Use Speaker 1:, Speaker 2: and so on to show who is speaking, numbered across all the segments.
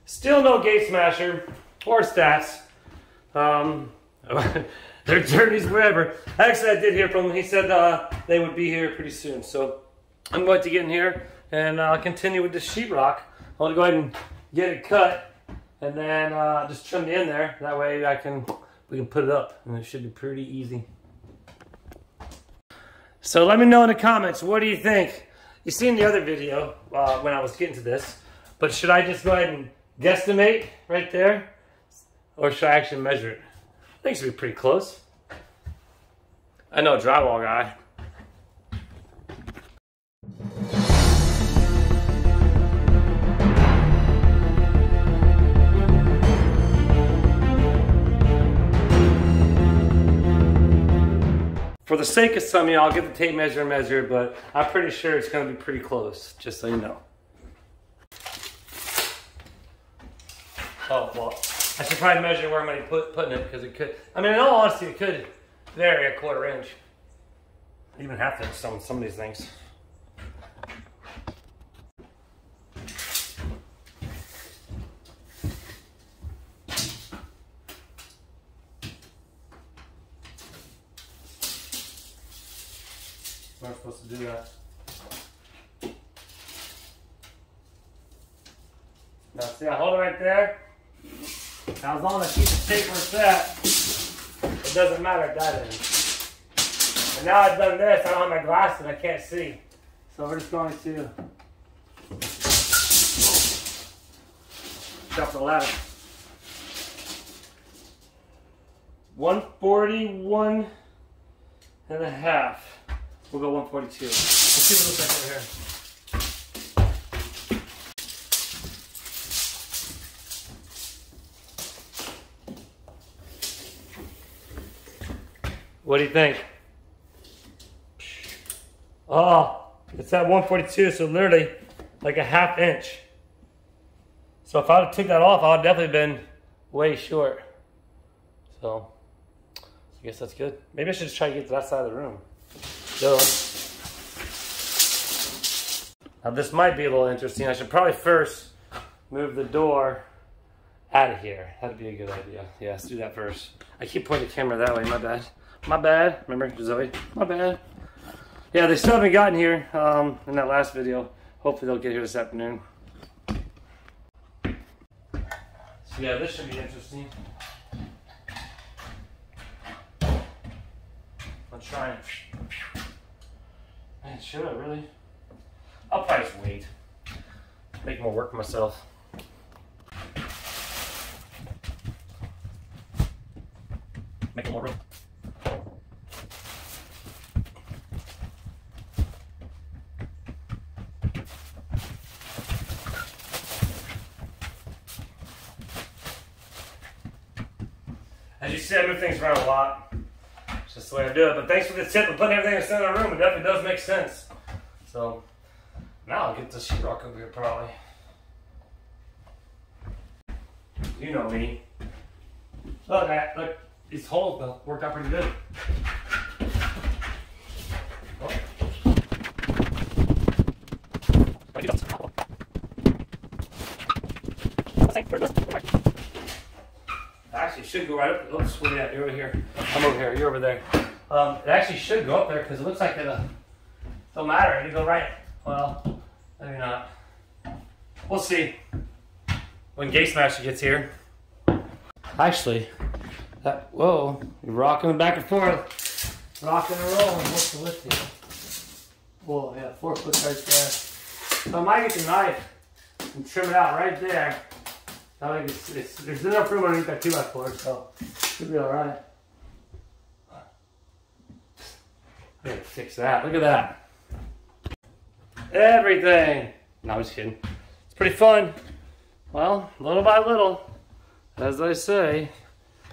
Speaker 1: Still no gate smasher or STAATS. Their journeys wherever. Actually, I did hear from them. He said they would be here pretty soon. So I'm going to get in here and continue with this sheetrock. I want to go ahead and get it cut and then just trim the end there. That way we can put it up and it should be pretty easy. So let me know in the comments, what do you think? You seen the other video when I was getting to this, but should I just go ahead and guesstimate right there? Or should I actually measure it? I think it should be pretty close. I know a drywall guy. For the sake of some of y'all, I'll get the tape measure and measure, but I'm pretty sure it's going to be pretty close, just so you know. Oh, well, I should probably measure where I'm going to be putting it, because it could, I mean, in all honesty, it could vary a 1/4 inch. Even half inch, some of these things. I'm not supposed to do that. Now see, I hold it right there. Now as long as I keep the tape where it's at, it doesn't matter at that end. And now I've done this, I don't have my glasses, I can't see. So we're just going to drop the ladder. 141 and a half. We'll go 142. Let's see what it looks like over here. What do you think? Oh, it's at 142, so literally like a 1/2 inch. So if I would have took that off, I would have definitely been way short. So I guess that's good. Maybe I should just try to get to that side of the room. So now this might be a little interesting. I should probably first move the door out of here. That'd be a good idea. Yeah, let's do that first. I keep pointing the camera that way, my bad. My bad. Remember, Zoe? My bad. Yeah, they still haven't gotten here in that last video. Hopefully they'll get here this afternoon. So yeah, this should be interesting. I'm trying. Man, should I really? I'll probably just wait. Make more work for myself. Make more room. As you see, I move things around a lot. It's just the way I do it. But thanks for the tip of putting everything in the center of the room. It definitely does make sense. So now I'll get the sheetrock over here probably. You know me. Look, look, these holes will work out pretty good. Oh. Actually, it should go right up. Oops, where are you at? You're over here. I'm over here. You're over there. It actually should go up there because it looks like it don't matter. It'll go right. Well, maybe not. We'll see when Gate Smasher gets here. Actually, whoa, you're rocking back and forth. Rocking and rolling. What's the lift here? Whoa, yeah, 4 foot right there. So I might get the knife and trim it out right there. I think there's enough room underneath that 2x4, so it should be alright. I gotta fix that. Look at that. Everything. No, I'm just kidding. It's pretty fun. Well, little by little, as I say,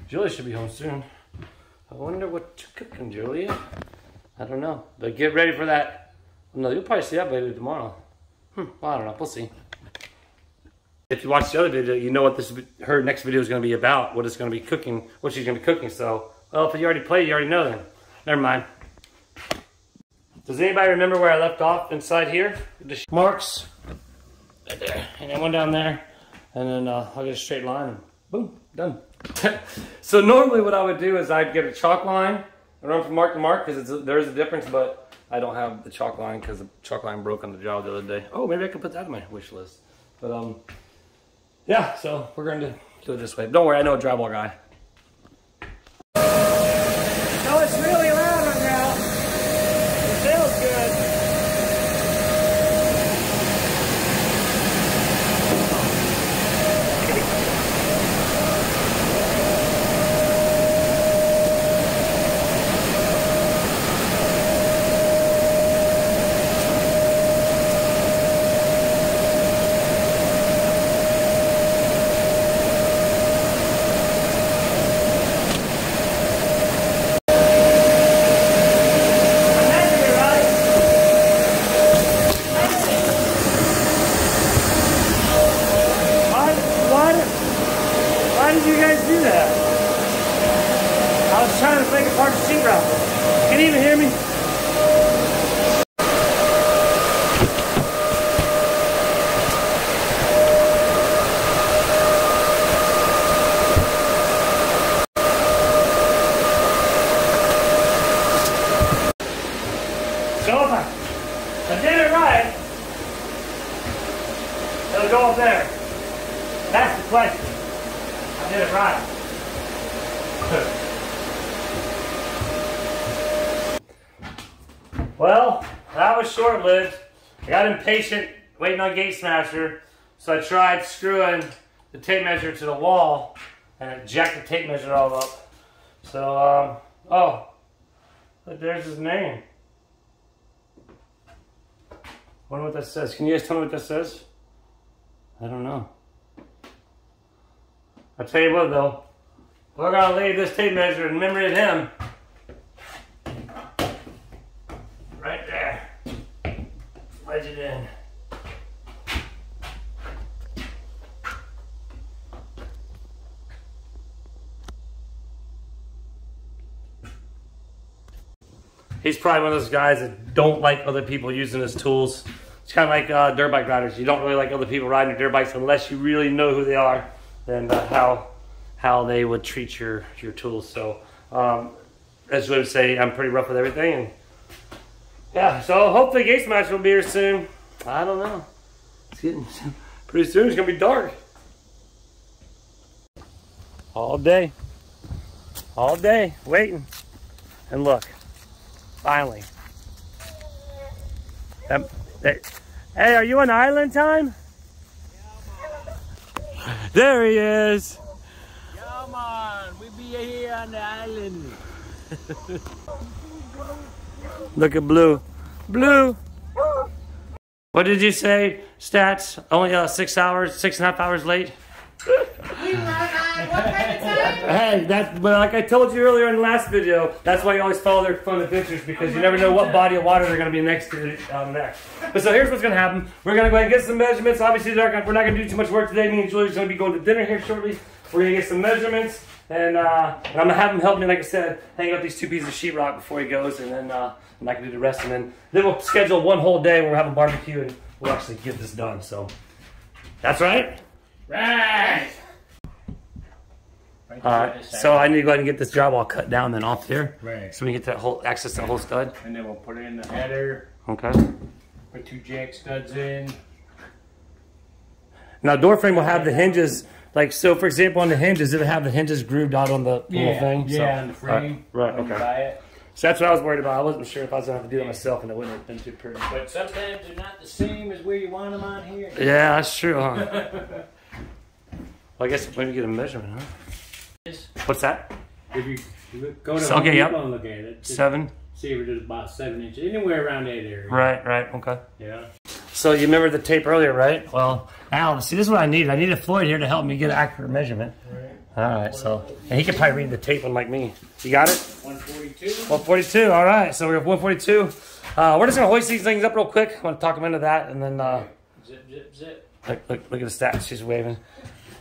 Speaker 1: Julia should be home soon. I wonder what you're cooking, Julia. I don't know. But get ready for that. No, you'll probably see that later tomorrow. Well, I don't know. We'll see. If you watch the other video, you know what her next video is going to be about. What it's going to be cooking. What she's going to be cooking. So, well, if you already played, you already know then. Never mind. Does anybody remember where I left off inside here? The marks. Right there. And then one down there. and then I'll get a straight line and boom, done. So normally what I would do is I'd get a chalk line and run from mark to mark because there is a difference, but I don't have the chalk line because the chalk line broke on the job the other day. Oh, maybe I can put that on my wish list. But yeah, so we're going to do it this way. Don't worry, I know a drywall guy. No, it's really loud right now. It feels good. Can you even hear me? So if I did it right, it'll go up there. That's the question. I did it right. Well, that was short-lived. I got impatient waiting on Gate Smasher, so I tried screwing the tape measure to the wall and it jacked the tape measure all up. So, oh, look, there's his name. Wonder what that says. Can you guys tell me what that says? I don't know. I'll tell you what though, we're gonna leave this tape measure in memory of him. Right there. Wedge it in. He's probably one of those guys that don't like other people using his tools. It's kind of like dirt bike riders. You don't really like other people riding your dirt bikes unless you really know who they are and how they would treat your tools. So as I would say, I'm pretty rough with everything. And yeah, so hopefully Gate Smash will be here soon. I don't know. It's getting pretty soon. It's gonna be dark. All day waiting. And look, finally. Hey, are you on island time? There he is.
Speaker 2: Come on, we be here on the island.
Speaker 1: Look at Blue. Blue. What did you say, Stats? Only 6.5 hours late?
Speaker 3: We run on what kind of time?
Speaker 1: Hey, but like I told you earlier in the last video, that's why you always follow their fun adventures, because you never know what body of water they're going to be next to next. But so here's what's going to happen. We're going to go ahead and get some measurements. Obviously, we're not going to do too much work today. Me and Julie's going to be going to dinner here shortly. We're going to get some measurements, and I'm going to have him help me, like I said, hang up these 2 pieces of sheetrock before he goes, and then I can do the rest. And then we'll schedule one whole day where we'll have a barbecue, and we'll actually get this done. So that's right.
Speaker 2: Right.
Speaker 1: Alright, so I need to go ahead and get this drywall cut down then off here.
Speaker 2: Right.
Speaker 1: So we can get that whole access to the whole stud.
Speaker 2: And then we'll put it in the header.
Speaker 1: Okay.
Speaker 2: Put 2 jack studs in.
Speaker 1: Now door frame will have the hinges, like, so for example on the hinges, it'll have the hinges grooved out on the little thing.
Speaker 2: Yeah,
Speaker 1: so,
Speaker 2: on the frame.
Speaker 1: Right,
Speaker 2: when you
Speaker 1: okay.
Speaker 2: buy it.
Speaker 1: So that's what I was worried about. I wasn't sure if I was going to have to do it myself, and it wouldn't have been too pretty.
Speaker 2: But sometimes they're not the same as where you want them on here.
Speaker 1: Yeah, that's true, huh? Well, I guess maybe get a measurement, huh? What's that?
Speaker 2: If you go to
Speaker 1: Okay, yep.
Speaker 2: and look at it.
Speaker 1: 7?
Speaker 2: See if it's about 7 inches. Anywhere around that area.
Speaker 1: Right, okay.
Speaker 2: Yeah.
Speaker 1: So you remember the tape earlier, right? Well, Al, see, this is what I need. I need a Floyd here to help me get an accurate measurement. Right. All right, so, and he can probably read the tape unlike me. You got it?
Speaker 2: 142.
Speaker 1: 142, all right. So we're at 142. We're just going to hoist these things up real quick. I want to talk them into that, and then...
Speaker 2: Zip, zip, zip.
Speaker 1: Look at the stats. She's waving.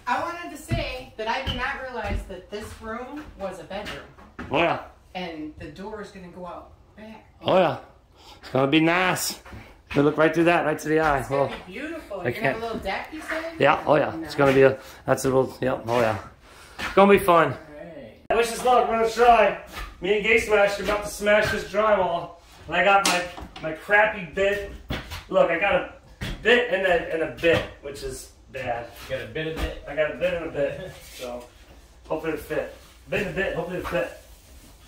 Speaker 3: I wanted to say that I did not realize that this room was a bedroom.
Speaker 1: Oh, yeah.
Speaker 3: And the door is going to go out back.
Speaker 1: Oh, yeah. It's going to be nice. We look right through that, right to the eye.
Speaker 3: It's gonna be beautiful. You're gonna have a little deck, you said?
Speaker 1: Yeah, oh yeah. No. It's gonna be that's a little, yeah, oh yeah. It's gonna be fun. I wish us luck, we're gonna try. Me and Gay Smash are about to smash this drywall. And I got my crappy bit. Look, I got a bit and a bit, which is bad.
Speaker 2: You got a bit of it?
Speaker 1: I got a bit and a bit. So, hopefully it'll fit. Bit and a bit, hopefully it'll fit.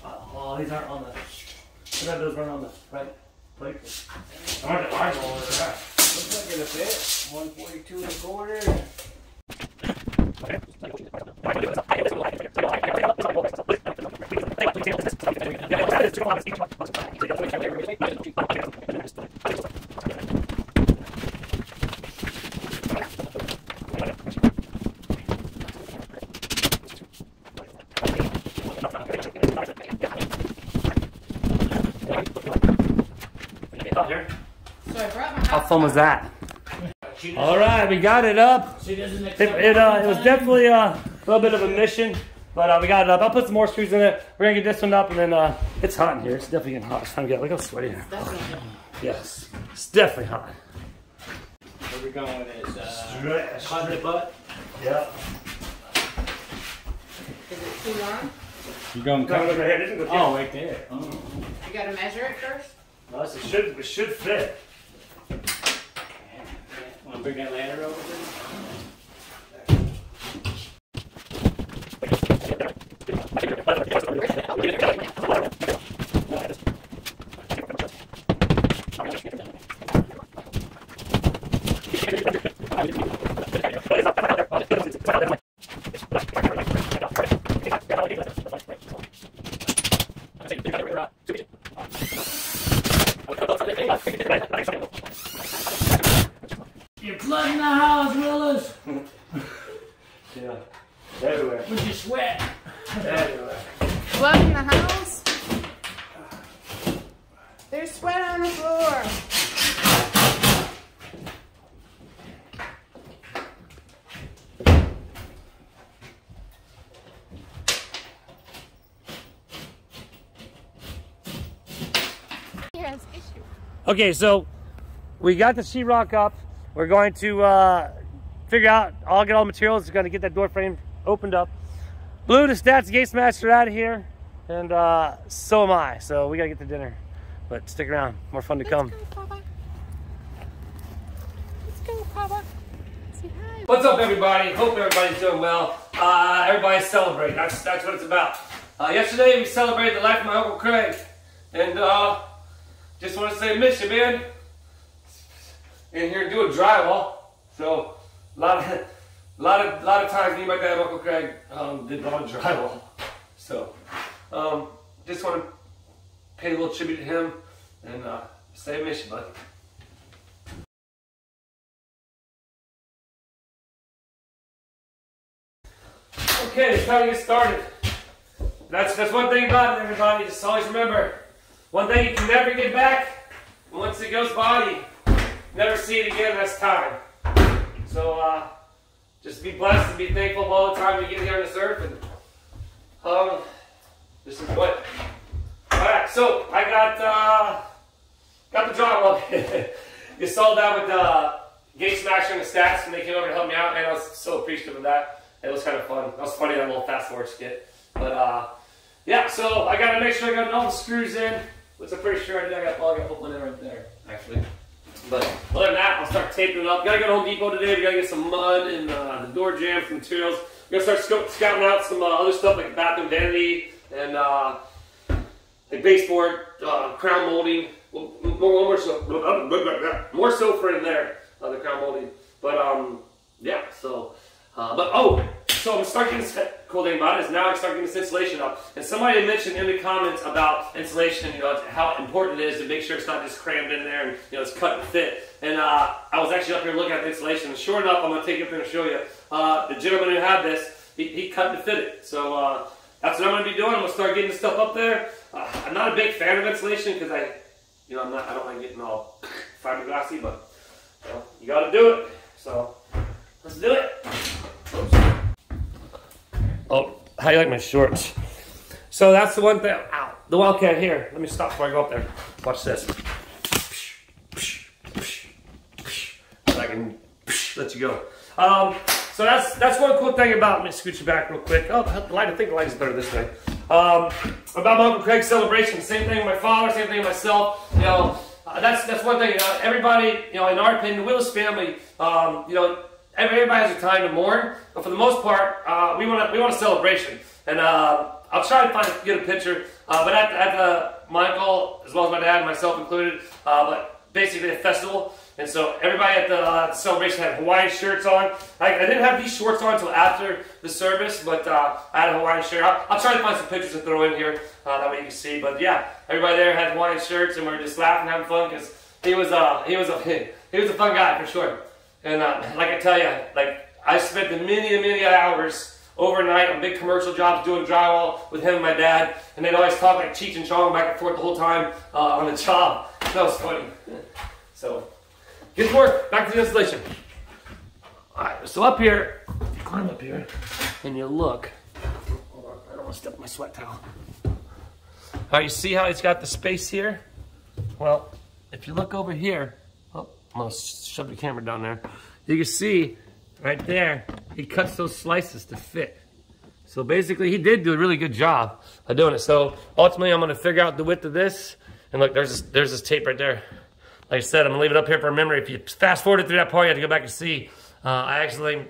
Speaker 1: Oh, these aren't on the, I got those running on the right plate. I want the eyeball over there.
Speaker 2: Looks like it'll fit. 142 1/4.
Speaker 1: How fun was that? All right, we got it up. It was definitely a little bit of a mission, but we got it up. I'll put some more screws in it. We're gonna get this one up, and then it's hot in here. It's definitely getting hot. It's time to get. Look how sweaty here. Yes, it's definitely hot.
Speaker 2: Where we going with this? Cut the butt?
Speaker 1: Yeah.
Speaker 3: Is it too long?
Speaker 2: You going
Speaker 1: cut it right here.
Speaker 2: Oh, right there. Oh.
Speaker 3: You gotta measure it first?
Speaker 1: No, it should fit.
Speaker 2: Want to bring that ladder over You're flooding the house, Willis.
Speaker 1: Yeah, everywhere.
Speaker 2: With your sweat.
Speaker 1: Everywhere.
Speaker 3: Flood in the house? There's sweat on the floor.
Speaker 1: Okay, so we got the sheetrock up. We're going to figure out, I'll get all the materials, going to get that door frame opened up. Blue, the STAATS Gate Smasher out of here, and so am I. So we got to get to dinner, but stick around, more fun to come.
Speaker 3: Let's go, Papa. Let's go, Papa. Say hi.
Speaker 1: What's up, everybody? Hope everybody's doing well. Everybody's celebrating. That's what it's about. Yesterday we celebrated the life of my Uncle Craig, and just want to say, miss you, man. In here doing drywall, so a lot of times me and my dad, Uncle Craig, did a lot of drywall. So just want to pay a little tribute to him and say miss you, buddy. Okay, it's time to get started. That's one thing about it, everybody. Just always remember, one thing you can never get back. Once it goes by, you never see it again. That's time. So just be blessed and be thankful all the time you get here on this earth. And this is what. All right, so I got the drywall. You saw that with Gate Smasher and the STAATS, and they came over to help me out, and I was so appreciative of that. It was kind of fun. That was funny, that little fast forward skit. But yeah, so I got to make sure I got all the screws in, which I'm pretty sure I did. I got one in right there, actually. But other than that, I'll start taping it up. Gotta go to Home Depot today. We gotta get some mud and the door jam, some materials. We're gonna start scouting out some other stuff like bathroom vanity and like baseboard, crown molding. More so for in there, the crown molding. But yeah. So, so I'm starting this. Cool thing about it is now I start getting this insulation up. And somebody had mentioned in the comments about insulation, you know, how important it is to make sure it's not just crammed in there and, you know, it's cut and fit. And I was actually up here looking at the insulation, and sure enough, I'm going to take it up there and show you. The gentleman who had this, he cut and fit it. So that's what I'm going to be doing. I'm going to start getting this stuff up there. I'm not a big fan of insulation because I don't like getting all fiberglassy, but you got to do it. So let's do it. Oops. Oh, how do you like my shorts? So that's the one thing. Ow, the Wildcat here. Let me stop before I go up there. Watch this. let you go. So that's one cool thing about, let me scoot you back real quick. Oh, the light, I think the light is better this way. About my Uncle Craig's celebration, same thing with my father, same thing with myself. You know, that's one thing. Everybody, you know, in our opinion, the Willis family, you know, everybody has a time to mourn, but for the most part, we want a celebration. And I'll try to get a picture, but at my uncle, as well as my dad and myself included, but basically a festival. And so everybody at the celebration had Hawaiian shirts on. I didn't have these shorts on until after the service, but I had a Hawaiian shirt. I'll try to find some pictures to throw in here, that way you can see. But yeah, everybody there had Hawaiian shirts, and we were just laughing, having fun, because he was a fun guy for sure. And like I tell you, like I spent many hours overnight on big commercial jobs doing drywall with him and my dad, and they'd always talk like Cheech and Chong back and forth the whole time on the job. That was funny. So. Get to work, back to the installation. Alright, so up here, you climb up here, and you look. Hold on, I don't want to step on my sweat towel. Alright, you see how it's got the space here? Well, if you look over here, oh, I'm going to shove the camera down there. You can see, right there, he cuts those slices to fit. So basically, he did do a really good job of doing it. So ultimately, I'm going to figure out the width of this. And look, there's this tape right there. Like I said, I'm going to leave it up here for a memory. If you fast forward through that part, you have to go back and see. I actually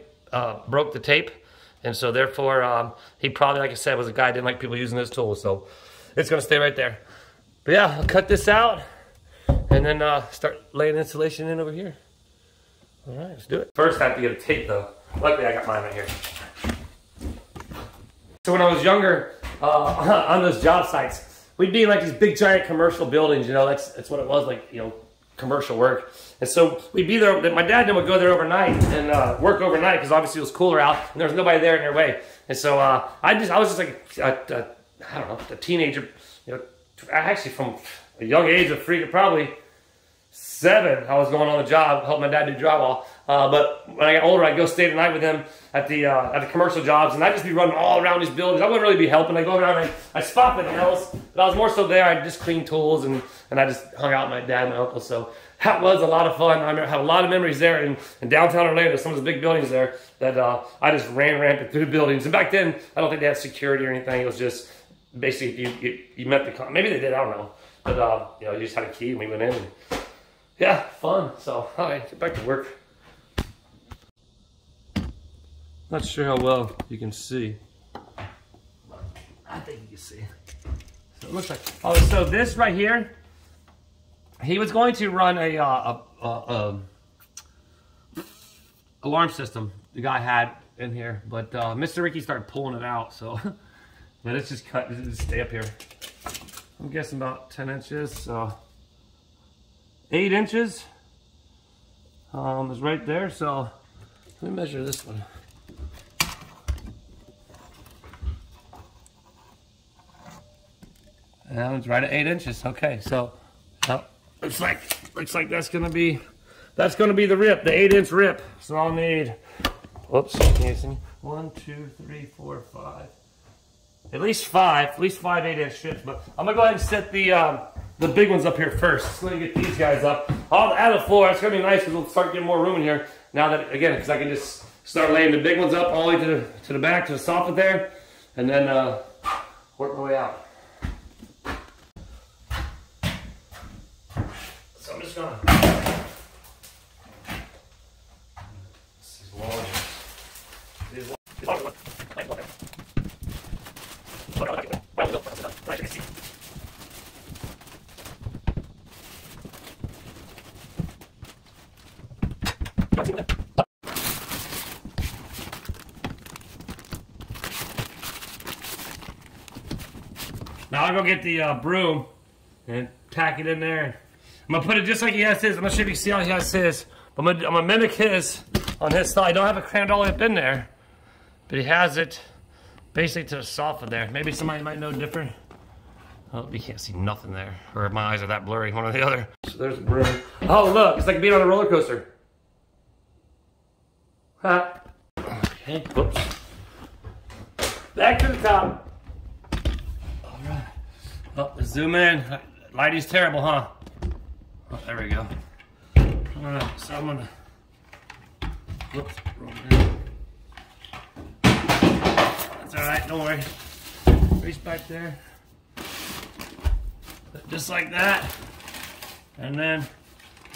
Speaker 1: broke the tape. And so therefore, he probably, like I said, was a guy who didn't like people using his tools. So it's going to stay right there. But yeah, I'll cut this out and then start laying insulation in over here. All right, let's do it. First, I have to get a tape, though. Luckily, I got mine right here. So when I was younger, on those job sites, we'd be in like these big, giant commercial buildings. You know, that's what it was, like, you know, commercial work. And so we'd be there. My dad would go there overnight and work overnight because obviously it was cooler out and there was nobody there in their way. And so I was just like I don't know, a teenager. You know, actually from a young age of probably 7, I was going on the job, helping my dad do drywall. But when I got older, I'd go stay the night with him at the commercial jobs, and I'd just be running all around these buildings. I wouldn't really be helping. I'd go around and I'd spot the Hales, but I was more so there. I'd just clean tools, and I just hung out with my dad and my uncle. So that was a lot of fun. I have a lot of memories there in downtown Orlando, some of the big buildings there that I just ran rampant through the buildings. And back then, I don't think they had security or anything. It was just basically you met the, maybe they did, I don't know. But you know, you just had a key and we went in. And, yeah, fun. So, all right, get back to work. Not sure how well you can see. I think you can see. So it looks like, oh, so this right here, he was going to run a alarm system the guy had in here, but Mr. Ricky started pulling it out, so let's just cut, just stay up here. I'm guessing about 10 inches, so 8 inches is right there, so let me measure this one. That one's right at 8 inches. Okay, so looks like that's gonna be the rip, the 8-inch rip. So I'll need, whoops, can you see me? 1, 2, 3, 4, 5. At least 5 8-inch strips. But I'm gonna go ahead and set the big ones up here first. So let me get these guys up. I'll add a floor. It's gonna be nice because we'll start getting more room in here. Now that, again, because I can just start laying the big ones up all the way to the back, to the soffit there, and then work my way out. So I'm just gonna. This is long. Now I'll go get the broom and tack it in there. I'm gonna put it just like he has his. I'm gonna show you see how he has his. I'm gonna mimic his on his side. I don't have it crammed all the way up in there, but he has it basically to the soffit there. Maybe somebody might know different. Oh, you can't see nothing there, or my eyes are that blurry, one or the other. So there's the broom. Oh look, it's like being on a roller coaster. Huh? Okay, whoops. Back to the top. All right. Oh, zoom in. Lighting's terrible, huh? Oh, there we go. All right, so I'm gonna Whoops, wrong down. That's alright, don't worry. Reach back there. Just like that. And then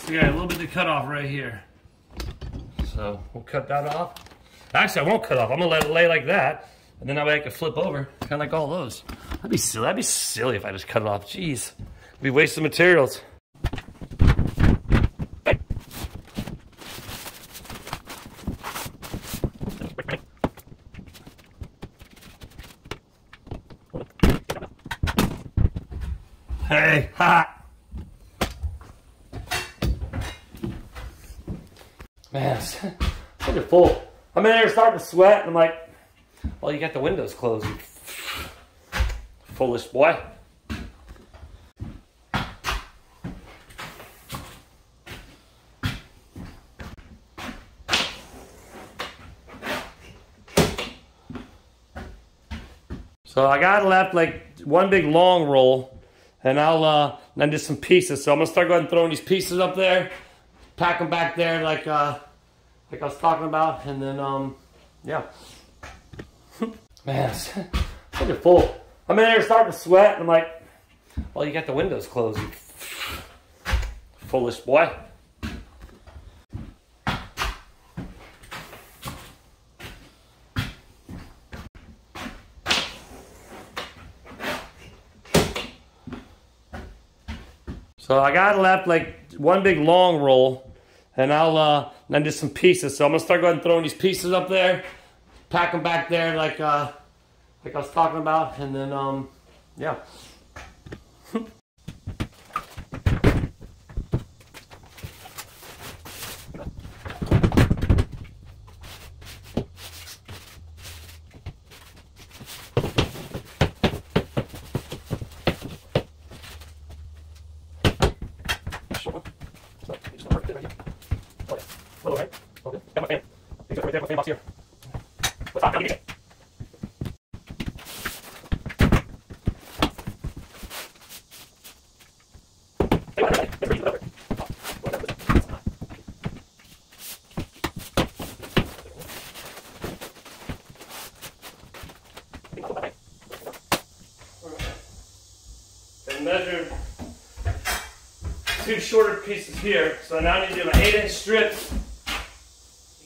Speaker 1: we got a little bit to cut off right here. So we'll cut that off. Actually, I won't cut off. I'm gonna let it lay like that. And then that way I can flip over, kind of like all those. That'd be silly. That'd be silly if I just cut it off. Jeez. It'd be wasting materials. Hey, ha! Man, it's such a full. I'm in there starting to sweat, and I'm like, well, you got the windows closed, you foolish boy. So I got left like one big long roll. And I'll then just some pieces. So I'm gonna start going and throwing these pieces up there, pack them back there like I was talking about, and then yeah. Man, it's such a full. I'm in there starting to sweat, and I'm like, well, you got the windows closed, you foolish boy. So I got left like one big long roll, and I'll then just some pieces. So I'm gonna start going and throwing these pieces up there, pack them back there like I was talking about, and then yeah. Measured two shorter pieces here, so now I need to do my 8-inch strips,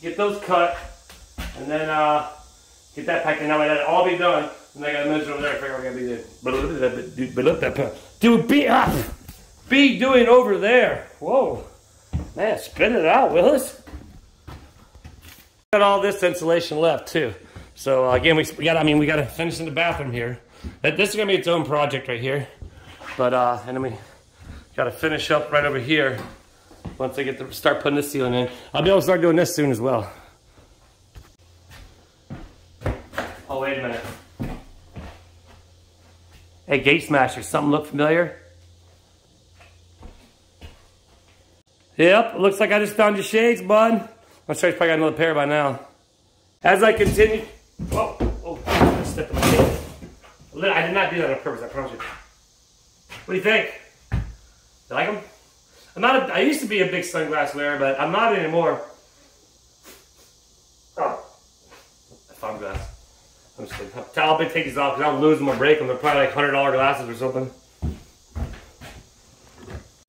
Speaker 1: get those cut, and then get that packed in. Now that'll all be done, and I gotta measure over there. I figure we're gonna be doing over there. Whoa, man, spin it out, Willis. Got all this insulation left too. So again, we gotta finish in the bathroom here. This is gonna be its own project right here. But and then we got to finish up right over here once I get to start putting this ceiling in. I'll be able to start doing this soon as well. Oh, wait a minute. Hey, Gate Smasher, something look familiar? Yep, looks like I just found your shades, bud. I'm sure he's probably got another pair by now. As I continue, oh, I stepped on my feet. I did not do that on purpose, I promise you. What do you think? You like them? I used to be a big sunglass wearer, but I'm not anymore. Oh, I found glass. I'm just kidding. I'll take these off because I'll lose them or break them. They're probably like $100 glasses or something.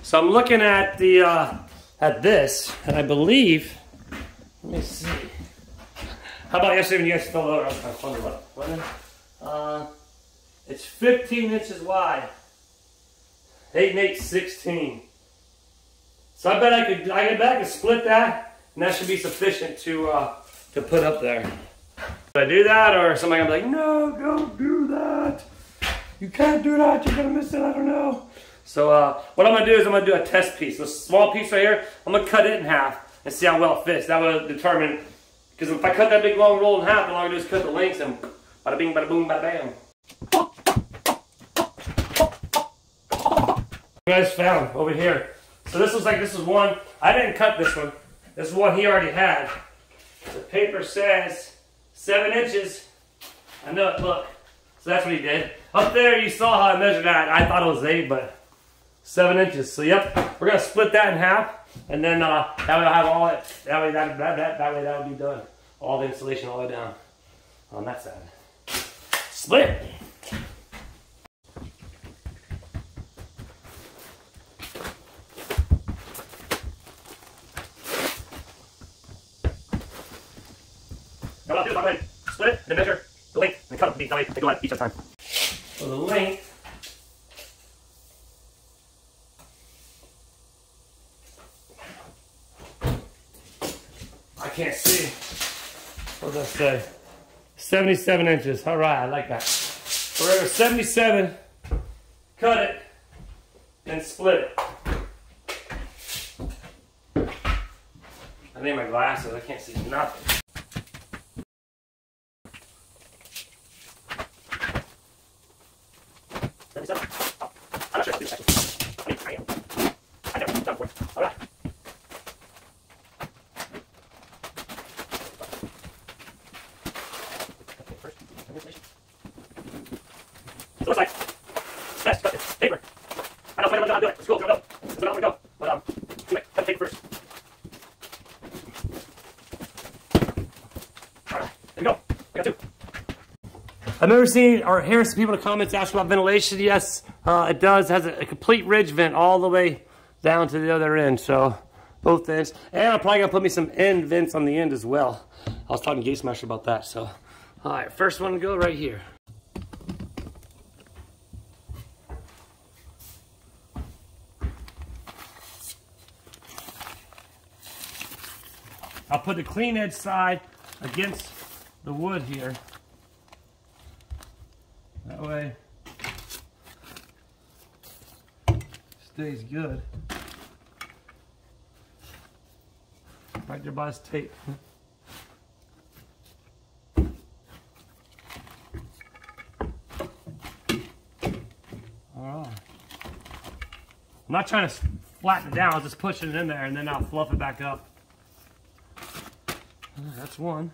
Speaker 1: So I'm looking at this, and I believe. Let me see. How about yesterday when you guys fell over? I was kind of fun about it. It's 15 inches wide. 8 and 8, 16. So I bet I could split that, and that should be sufficient to put up there. Should I do that, or somebody gonna be like, no, don't do that. You can't do that. You're gonna miss it. I don't know. So what I'm gonna do is I'm gonna do a test piece. This small piece right here, I'm gonna cut it in half and see how well it fits. That will determine, because if I cut that big long roll in half, all I do is cut the lengths and bada bing, bada boom, bada bam. You guys found over here. So this was one. I didn't cut this one. This is one he already had. The paper says 7 inches. I know it, look. So that's what he did. Up there you saw how I measured that. I thought it was 8, but 7 inches. So yep, we're gonna split that in half. And then that way I'll have all it. That way that would be done. All the installation all the way down on that side. Split. What I'll do is I'll split it, then measure the length, and cut it. That way they go out each at a time. So the length. I can't see. What does that say? 77 inches. All right, I like that. So we're going to 77, cut it, and split it. I need my glasses. I can't see nothing. I'm not sure. I am. I never done before. All right. So it's like, yes, but it's paper. I know if I don't do it. It's cool, go. It's not go. But anyway, cut the paper first. Alright, there we go. I got two. I've never seen or heard some people in the comments ask about ventilation. Yes, it does. It has a complete ridge vent all the way down to the other end. So both ends. And I'm probably gonna put me some end vents on the end as well. I was talking to Gate Smasher about that. So, all right, first one to go right here. I'll put the clean edge side against the wood here. That way stays good. Right there by this tape. Alright. I'm not trying to flatten it down, I was just pushing it in there and then I'll fluff it back up. That's one.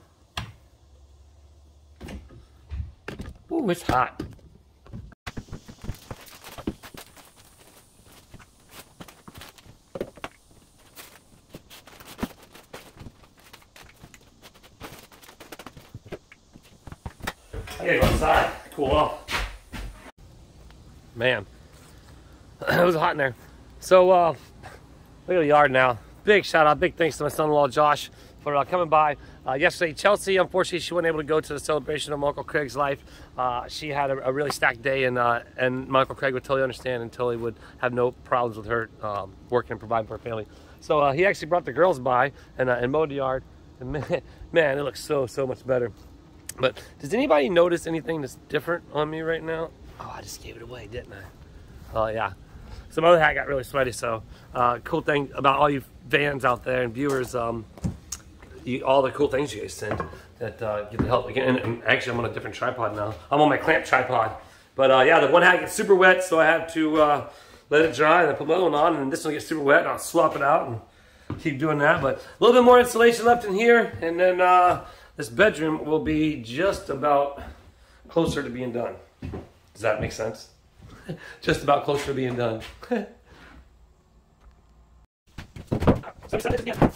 Speaker 1: Ooh, it's hot. I gotta go outside, cool off. Man, it was hot in there. So, look at the yard now. Big shout out, big thanks to my son-in-law Josh for coming by. Yesterday, Chelsea, unfortunately, she wasn't able to go to the celebration of my Uncle Craig's life. She had a really stacked day, and my Uncle Craig would totally understand until he would have no problems with her working and providing for her family. So he actually brought the girls by and mowed the yard. And man, it looks so much better. But does anybody notice anything that's different on me right now? Oh, I just gave it away, didn't I? Oh, yeah. So my other hat got really sweaty, so cool thing about all you fans out there and viewers, all the cool things you guys send that give the help again. And actually, I'm on a different tripod now. I'm on my clamp tripod. But yeah, the one hat gets super wet, so I have to let it dry, and then put my other one on, and this one gets super wet, and I'll swap it out and keep doing that. But a little bit more installation left in here, and then this bedroom will be just about closer to being done. Does that make sense? Just about closer to being done. So excited again.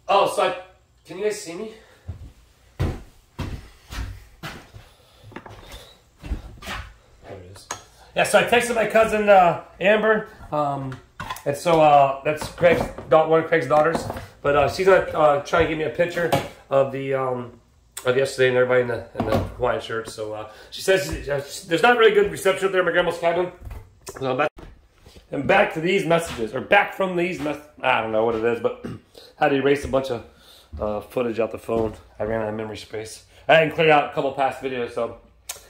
Speaker 1: Oh, so can you guys see me? There it is. Yeah, so I texted my cousin Amber, and so that's one of Craig's daughters. But she's gonna try and give me a picture of the of yesterday and everybody in the Hawaiian shirts. So she says there's not really good reception up there at my grandma's cabin. So I'm back to these messages, or back from these I don't know what it is, but had to erase a bunch of footage out the phone. I ran out of memory space. I hadn't cleared out a couple past videos, so.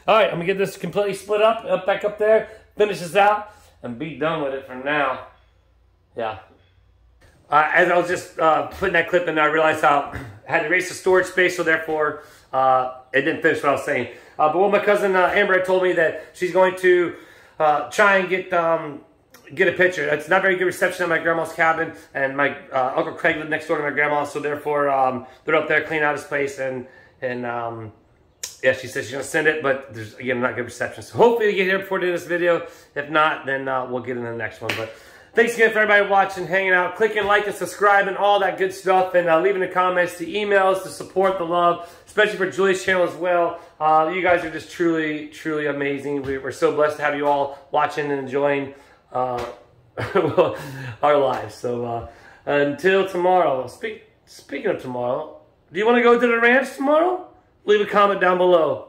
Speaker 1: All right, I'm gonna get this completely split up, back up there, finish this out, and be done with it for now. Yeah. As I was just putting that clip in, I realized how I had to erase the storage space, so therefore it didn't finish what I was saying. But what my cousin Amber had told me that she's going to try and get get a picture. It's not very good reception at my grandma's cabin, and my Uncle Craig lived next door to my grandma, so therefore they're up there cleaning out his place, and yeah, she says she's gonna send it, but there's again not good reception. So hopefully we get here before the end of this video. If not, then we'll get in the next one. But thanks again for everybody watching, hanging out, clicking like and subscribing, all that good stuff, and leaving the comments, the emails, the support, the love, especially for Julie's channel as well. You guys are just truly, truly amazing. We're so blessed to have you all watching and enjoying our lives. So until tomorrow. Speaking of tomorrow, do you want to go to the ranch tomorrow? Leave a comment down below.